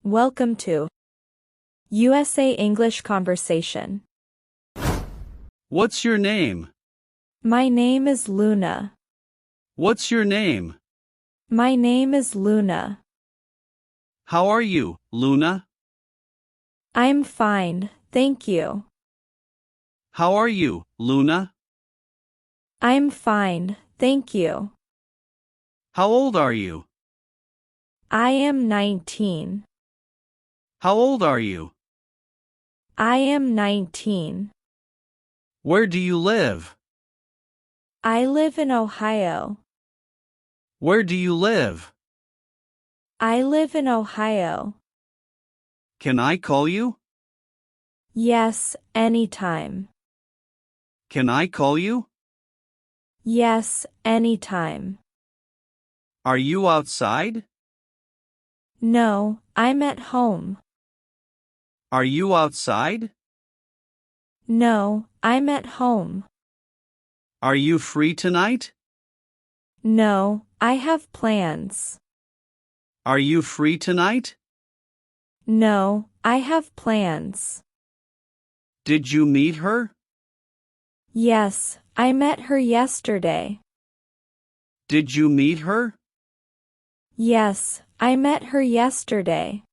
Welcome to USA English Conversation. What's your name? My name is Luna. What's your name? My name is Luna. How are you, Luna? I'm fine, thank you. How are you, Luna? I'm fine, thank you. How old are you? I am 19. How old are you? I am 19. Where do you live? I live in Ohio. Where do you live? I live in Ohio. Can I call you? Yes, anytime. Can I call you? Yes, anytime. Are you outside? No, I'm at home. Are you outside? No, I'm at home. Are you free tonight? No, I have plans. Are you free tonight? No, I have plans. Did you meet her? Yes, I met her yesterday. Did you meet her? Yes, I met her yesterday.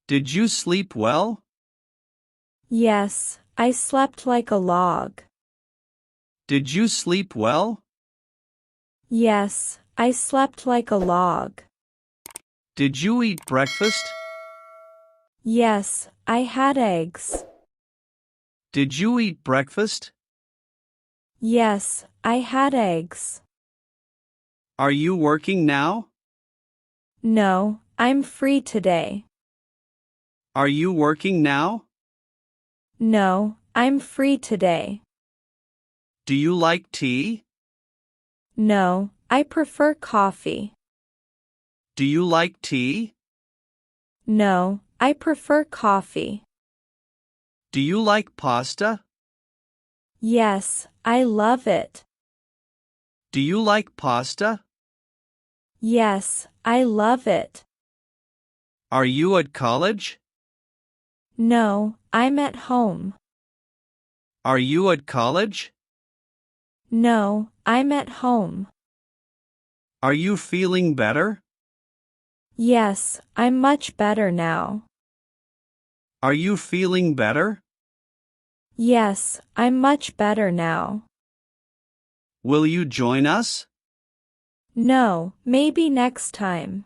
Did you sleep well? Yes, I slept like a log. Did you sleep well? Yes, I slept like a log. Did you eat breakfast? Yes, I had eggs. Did you eat breakfast? Yes, I had eggs. Are you working now? No, I'm free today. Are you working now? No, I'm free today. Do you like tea? No, I prefer coffee. Do you like tea? No, I prefer coffee. Do you like pasta? Yes, I love it. Do you like pasta? Yes, I love it. Are you at college? No, I'm at home. Are you at college? No, I'm at home. Are you feeling better? Yes, I'm much better now. Are you feeling better? Yes, I'm much better now. Will you join us? No, maybe next time.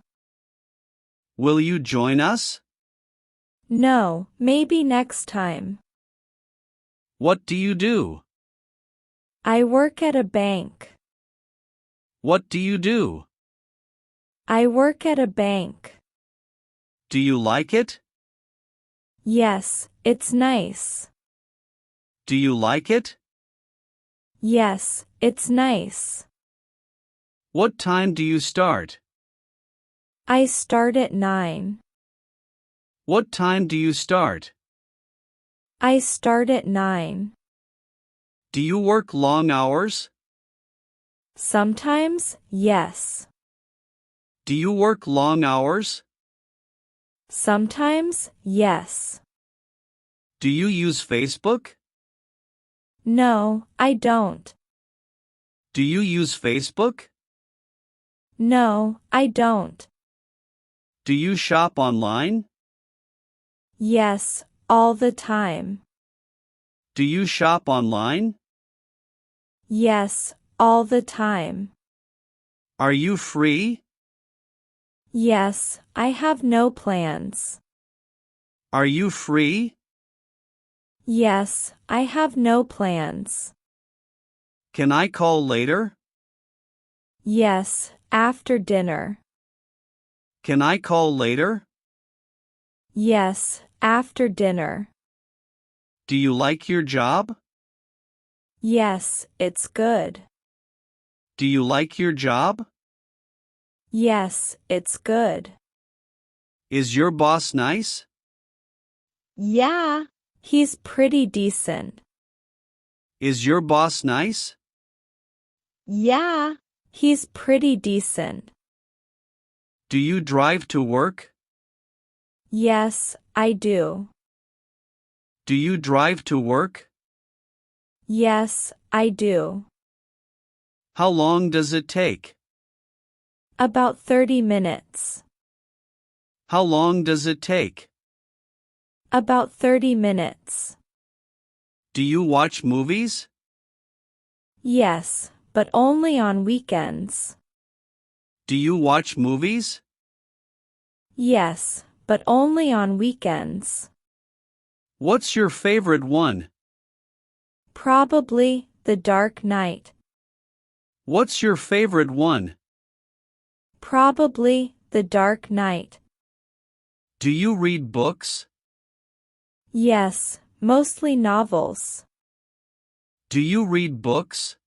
Will you join us? No, maybe next time. What do you do? I work at a bank. What do you do? I work at a bank. Do you like it? Yes, it's nice. Do you like it? Yes, it's nice. What time do you start? I start at 9. What time do you start? I start at 9. Do you work long hours? Sometimes, yes. Do you work long hours? Sometimes, yes. Do you use Facebook? No, I don't. Do you use Facebook? No, I don't. Do you shop online? Yes, all the time. Do you shop online? Yes, all the time. Are you free? Yes, I have no plans. Are you free? Yes, I have no plans. Can I call later? Yes, after dinner. Can I call later? Yes, after dinner. Do you like your job? Yes, it's good. Do you like your job? Yes, it's good. Is your boss nice? Yeah, he's pretty decent. Is your boss nice? Yeah, he's pretty decent. Do you drive to work? Yes, I do. Do you drive to work? Yes, I do. How long does it take? About 30 minutes. How long does it take? About 30 minutes. Do you watch movies? Yes, but only on weekends. Do you watch movies? Yes, but only on weekends. What's your favorite one? Probably The Dark Knight. What's your favorite one? Probably The Dark Knight. Do you read books? Yes, mostly novels. Do you read books?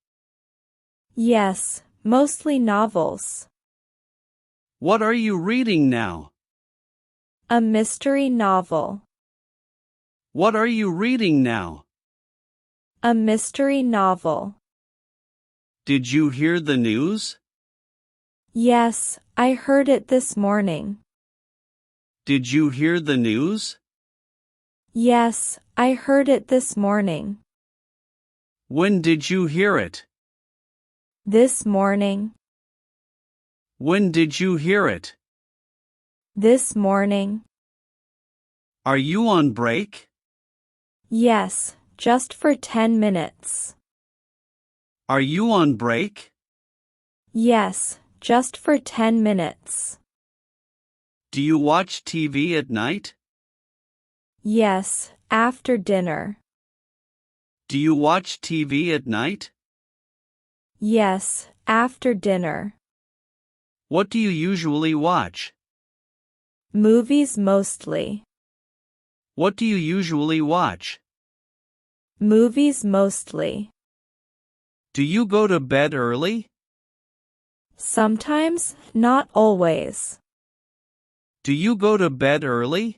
Yes, mostly novels. What are you reading now? A mystery novel. What are you reading now? A mystery novel. Did you hear the news? Yes, I heard it this morning. Did you hear the news? Yes, I heard it this morning. When did you hear it? This morning. When did you hear it? This morning. Are you on break? Yes, just for 10 minutes. Are you on break? Yes, just for 10 minutes. Do you watch TV at night? Yes, after dinner. Do you watch TV at night? Yes, after dinner. What do you usually watch? Movies mostly. What do you usually watch? Movies mostly. Do you go to bed early? Sometimes, not always. Do you go to bed early?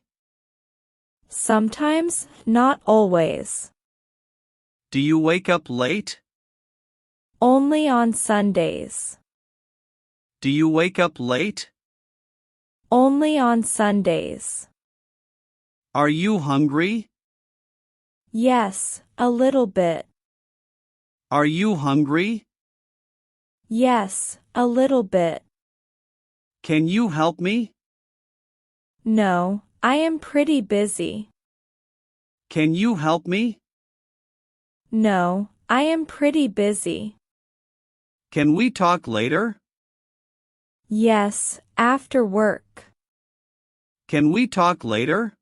Sometimes, not always. Do you wake up late? Only on Sundays. Do you wake up late? Only on Sundays. Are you hungry? Yes, a little bit. Are you hungry? Yes, a little bit. Can you help me? No, I am pretty busy. Can you help me? No, I am pretty busy. Can we talk later? Yes, after work. Can we talk later?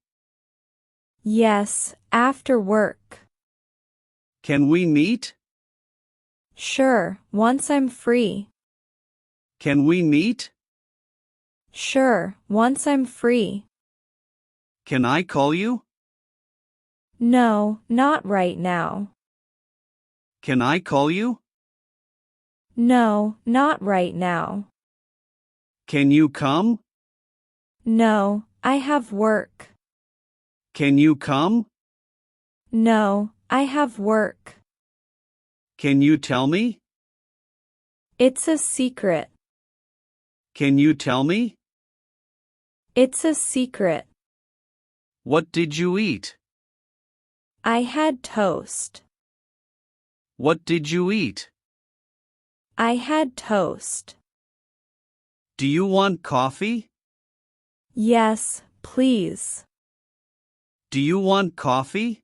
Yes, after work. Can we meet? Sure, once I'm free. Can we meet? Sure, once I'm free. Can I call you? No, not right now. Can I call you? No, not right now. Can you come? No, I have work. Can you come? No, I have work. Can you tell me? It's a secret. Can you tell me? It's a secret. What did you eat? I had toast. What did you eat? I had toast. Do you want coffee? Yes, please. Do you want coffee?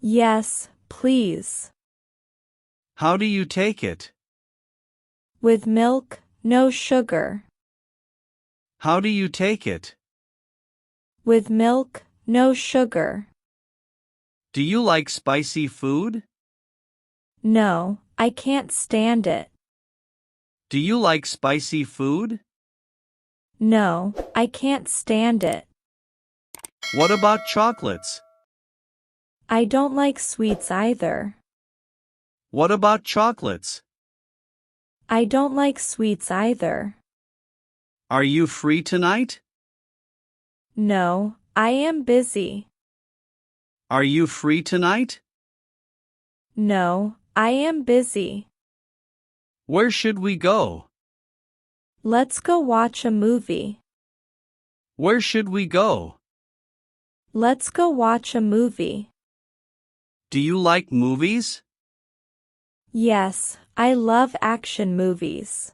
Yes, please. How do you take it? With milk, no sugar. How do you take it? With milk, no sugar. Do you like spicy food? No, I can't stand it. Do you like spicy food? No, I can't stand it. What about chocolates? I don't like sweets either. What about chocolates? I don't like sweets either. Are you free tonight? No, I am busy. Are you free tonight? No, I am busy. Where should we go? Let's go watch a movie. Where should we go? Let's go watch a movie. Do you like movies? Yes, I love action movies.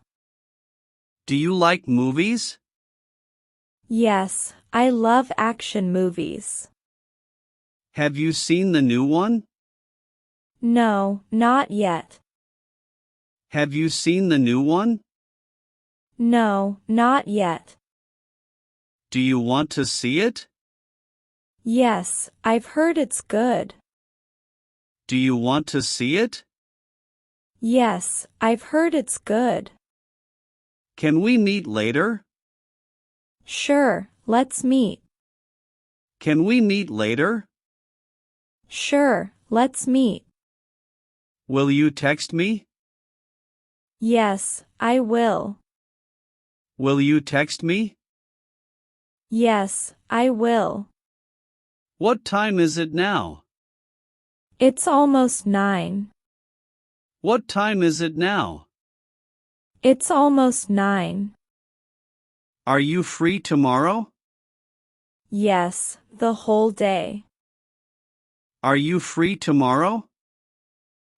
Do you like movies? Yes, I love action movies. Have you seen the new one? No, not yet. Have you seen the new one? No, not yet. Do you want to see it? Yes, I've heard it's good. Do you want to see it? Yes, I've heard it's good. Can we meet later? Sure, let's meet. Can we meet later? Sure, let's meet. Will you text me? Yes, I will. Will you text me? Yes, I will. What time is it now? It's almost 9. What time is it now? It's almost 9. Are you free tomorrow? Yes, the whole day. Are you free tomorrow?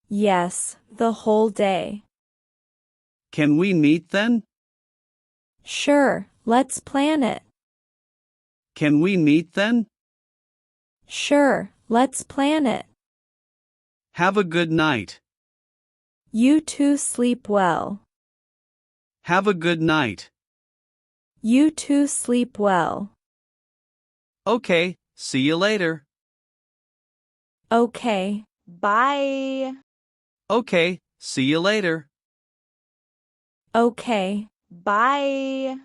Yes, the whole day. Can we meet then? Sure, let's plan it. Can we meet then? Sure, let's plan it. Have a good night. You too, sleep well. Have a good night. You too, sleep well. Okay, see you later. Okay, bye. Okay, see you later. Okay, bye.